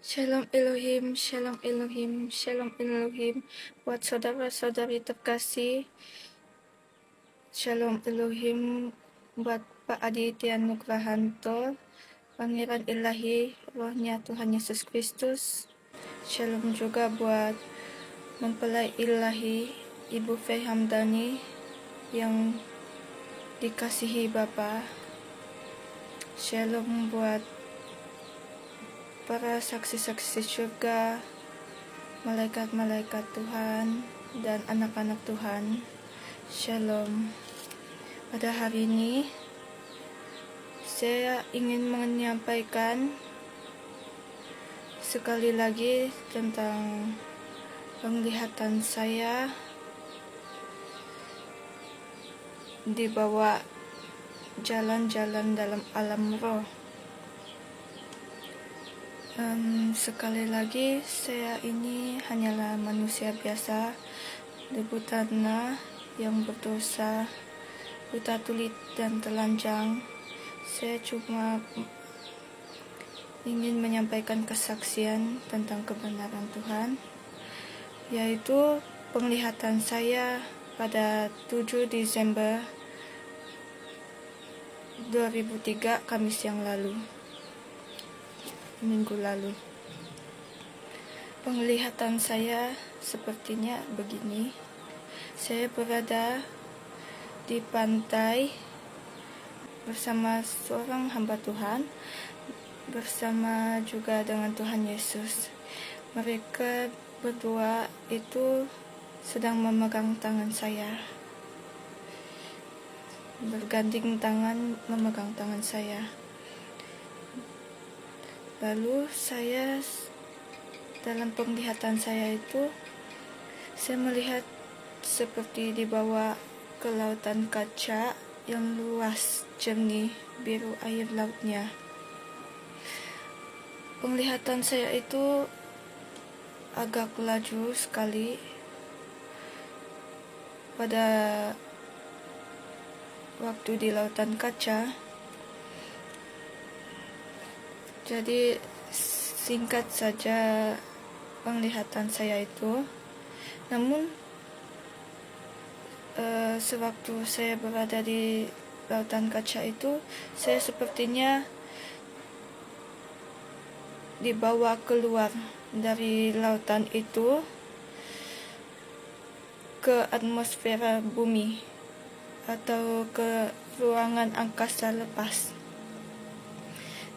Shalom Elohim, Shalom Elohim, Shalom Elohim. Buat saudara-saudari terkasih, Shalom Elohim. Buat Pak Aditya Nugrahanto, Pangeran Ilahi, Rohnya Tuhan Yesus Kristus. Shalom juga buat mempelai Ilahi, Ibu Fei Hamdani, yang dikasihi Bapa. Shalom buat para saksi-saksi surga, malaikat-malaikat Tuhan, dan anak-anak Tuhan. Shalom. Pada hari ini, saya ingin menyampaikan sekali lagi tentang penglihatan saya dibawa jalan-jalan dalam alam roh. Sekali lagi, saya ini hanyalah manusia biasa, debu tanah yang berdosa, buta tuli dan telanjang. Saya cuma ingin menyampaikan kesaksian tentang kebenaran Tuhan, yaitu penglihatan saya pada 7 Desember 2003, Kamis yang lalu, minggu lalu. Penglihatan saya sepertinya begini. Saya berada di pantai bersama seorang hamba Tuhan, bersama juga dengan Tuhan Yesus. Mereka berdua itu sedang memegang tangan saya, berganding tangan memegang tangan saya. Lalu saya, dalam penglihatan saya itu, saya melihat seperti dibawa ke lautan kaca yang luas, jernih, biru air lautnya. Penglihatan saya itu agak laju sekali pada waktu di lautan kaca. Jadi singkat saja penglihatan saya itu. Namun sewaktu saya berada di lautan kaca itu, saya sepertinya dibawa keluar dari lautan itu ke atmosfera bumi atau ke ruangan angkasa lepas.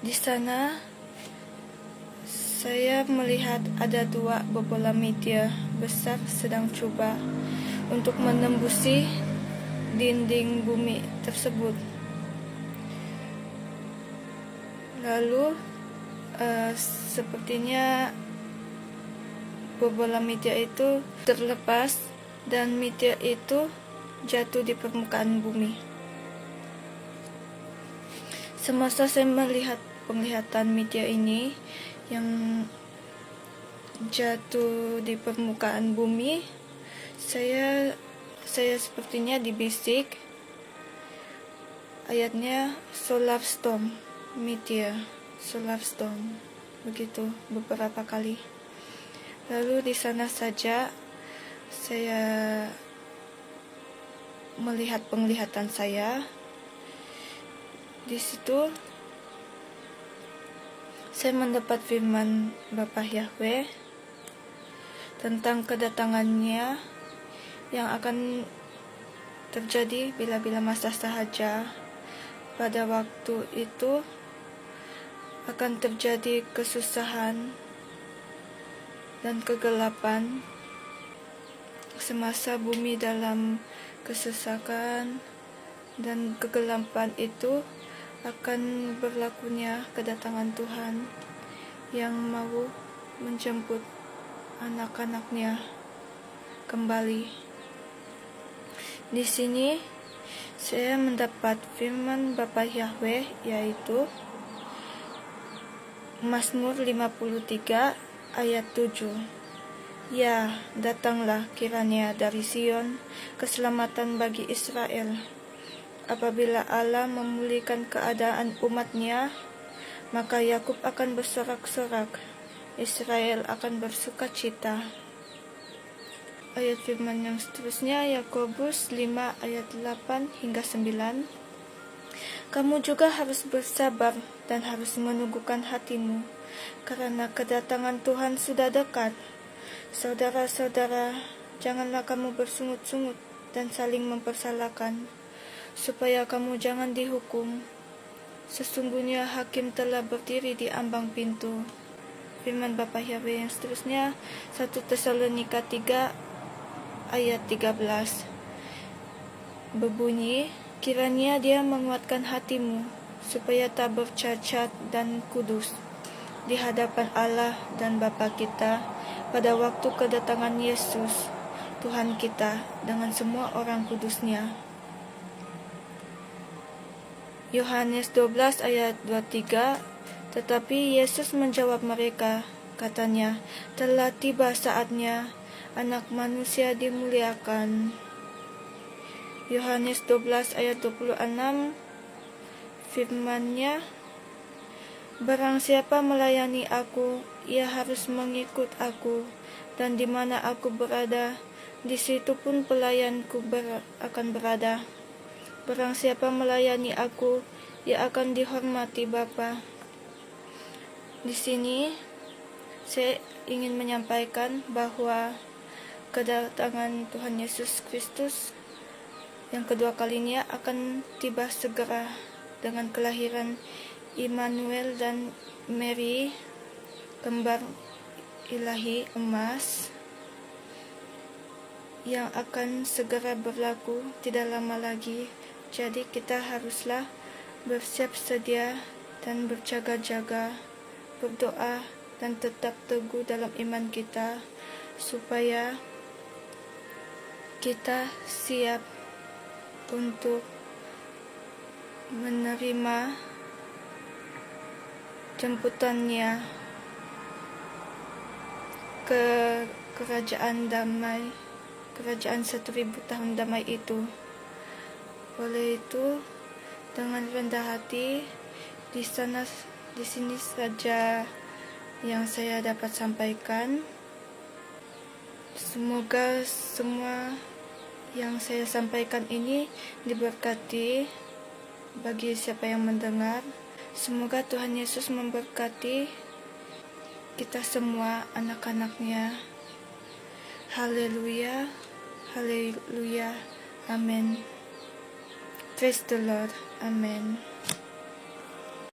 Di sana saya melihat ada 2 bola meteor besar sedang coba untuk menembusi dinding bumi tersebut. Lalu sepertinya bola meteor itu terlepas dan meteor itu jatuh di permukaan bumi. Semasa saya melihat penglihatan meteor ini yang jatuh di permukaan bumi, saya sepertinya dibisik ayatnya solar storm, meteor, solar storm, begitu beberapa kali. Lalu di sana saja saya melihat penglihatan saya. Di situ saya mendapat firman Bapa Yahweh tentang kedatangannya yang akan terjadi bila-bila masa sahaja. Pada waktu itu akan terjadi kesusahan dan kegelapan semasa bumi dalam kesesakan dan kegelapan itu akan berlakunya kedatangan Tuhan yang mau menjemput anak-anaknya kembali. Di sini saya mendapat firman Bapa Yahweh, yaitu Mazmur 53 ayat 7. Ya, datanglah kiranya dari Sion keselamatan bagi Israel. Apabila Allah memulihkan keadaan umatnya, maka Yakub akan bersorak-sorak, Israel akan bersuka cita. Ayat firman yang seterusnya, Yakobus 5 ayat 8 hingga 9. Kamu juga harus bersabar dan harus menundukkan hatimu, karena kedatangan Tuhan sudah dekat. Saudara-saudara, janganlah kamu bersungut-sungut dan saling mempersalahkan, supaya kamu jangan dihukum. Sesungguhnya hakim telah berdiri di ambang pintu. Firman Bapa Yahweh yang seterusnya, 1 Tesalonika 3 ayat 13 berbunyi, kiranya Dia menguatkan hatimu, supaya tak bercacat dan kudus di hadapan Allah dan Bapa kita pada waktu kedatangan Yesus, Tuhan kita, dengan semua orang kudusnya. Yohanes 12 ayat 23, tetapi Yesus menjawab mereka, katanya, telah tiba saatnya Anak Manusia dimuliakan. Yohanes 12 ayat 26, firman-Nya, barang siapa melayani aku, ia harus mengikut aku, dan di mana aku berada, di situ pun pelayanku akan berada. Barang siapa melayani aku, ia akan dihormati Bapa. Di sini saya ingin menyampaikan bahwa kedatangan Tuhan Yesus Kristus yang kedua kalinya akan tiba segera dengan kelahiran Immanuel dan Mary, kembar ilahi emas, yang akan segera berlaku tidak lama lagi. Jadi kita haruslah bersiap sedia dan berjaga-jaga, berdoa dan tetap teguh dalam iman kita, supaya kita siap untuk menerima jemputannya ke kerajaan damai, kerajaan 1000 tahun damai itu. Oleh itu, dengan rendah hati, di sini saja yang saya dapat sampaikan. Semoga semua yang saya sampaikan ini diberkati bagi siapa yang mendengar. Semoga Tuhan Yesus memberkati kita semua, anak-anaknya. Haleluya, haleluya, amin. Praise the Lord, amen.